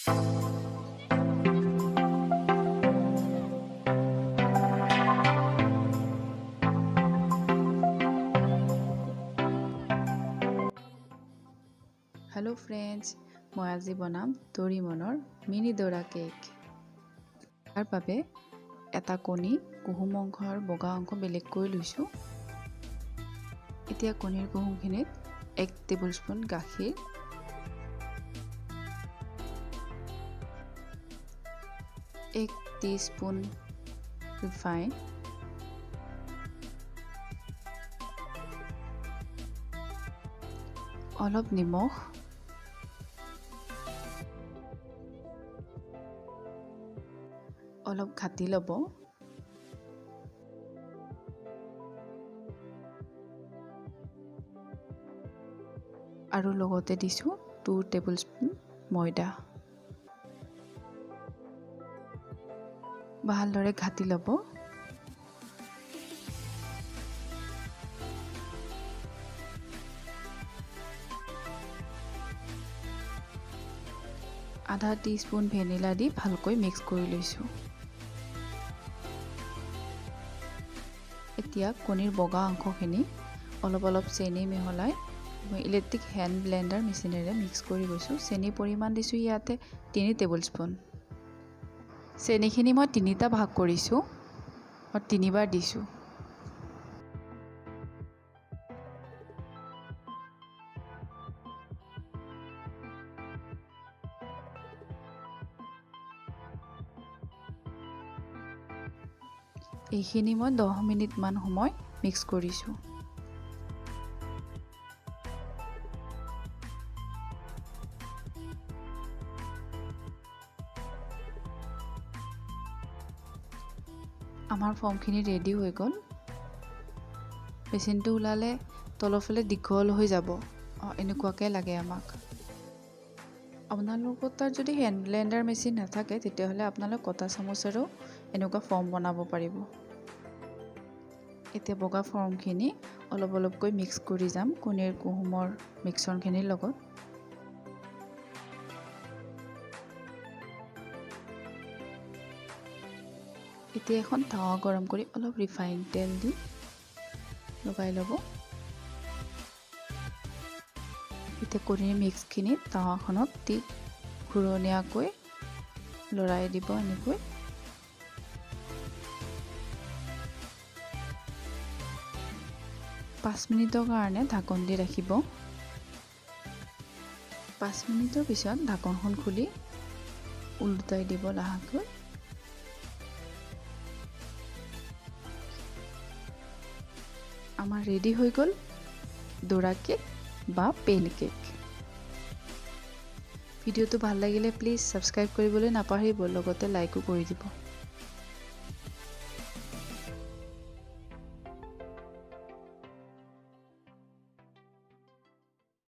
Hello friends, মই আজি বনাম Doraemanৰ মিনি Dora কেক। তাৰ বাবে এটা কণী কুহুম অংশ আৰু বগা অংশ বেলেগ কৰি লৈছো। এতিয়া কণীৰ কুহুমখিনিত 1 টেবুলস্পুন গাখীৰ, 1 টিস্পুন ৰিফাইন, অলপ নিমখ, অলপ ঘাটি ল'ব, আৰু লগতে দিছো 2 টেবুলস্পুন ময়দা। ভালদৰে ঘাটি ল'ব। আধা টিস্পুন ভেনিলা দি ভালকৈ মিক্স কৰি লৈছো। এতিয়া কণীৰ বগা অংশখিনি অলপ চেনি মিহলাই ইলেক্ট্ৰিক হেণ্ড ব্লেন্ডাৰ মেচিনেৰে মিক্স কৰি গৈছো। চেনি পৰিমাণ দিছো ইয়াতে 3 টেবুলস্পুন। চেনিখিনি মই 3টা ভাগ কৰিছো আৰু 3বাৰ দিছো। এইখিনি মই 10 মিনিট মান সময় মিক্স কৰিছো। আমাৰ ফৰ্মখিনি ৰেডি হৈ গ'ল। মেচিনটো ওলালে তলফালে দীঘল হৈ যাব। এনেকুৱাকৈ লাগে আমাক। আপোনালোকৰ তাত যদি হেণ্ড ব্লেন্ডাৰ মেচিন নাথাকে তেতিয়াহ'লে আপোনালোকে কটা চামুচেৰেও এনেকুৱা ফৰ্ম বনাব পাৰিব। এতিয়া বগা ফৰ্মখিনি অলপকৈ মিক্স কৰি যাম কণীৰ কুহুমৰ মিশ্ৰণখিনিৰ লগত। এতিয়া এখন তাৱা গৰম কৰি অলপ ৰিফাইন তেল দি লগাই ল'ব। এতিয়া কণীৰ মিক্সখিনি তাৱাখনত দি ঘূৰণীয়াকৈ লৰাই দিব। এনেকৈ পাঁচ মিনিটৰ কাৰণে ঢাকন দি ৰাখিব। 5 মিনিটৰ পিছত ঢাকনখন খুলি উলটাই দিব লাহেকৈ। আমাৰ ৰেডি হৈ গ'ল ডোৰা কেক বা পেনকেক। ভিডিঅ'টো ভাল লাগিলে প্লিজ ছাবস্ক্ৰাইব কৰিবলৈ নাপাহৰিব, লগতে লাইকো কৰি দিব।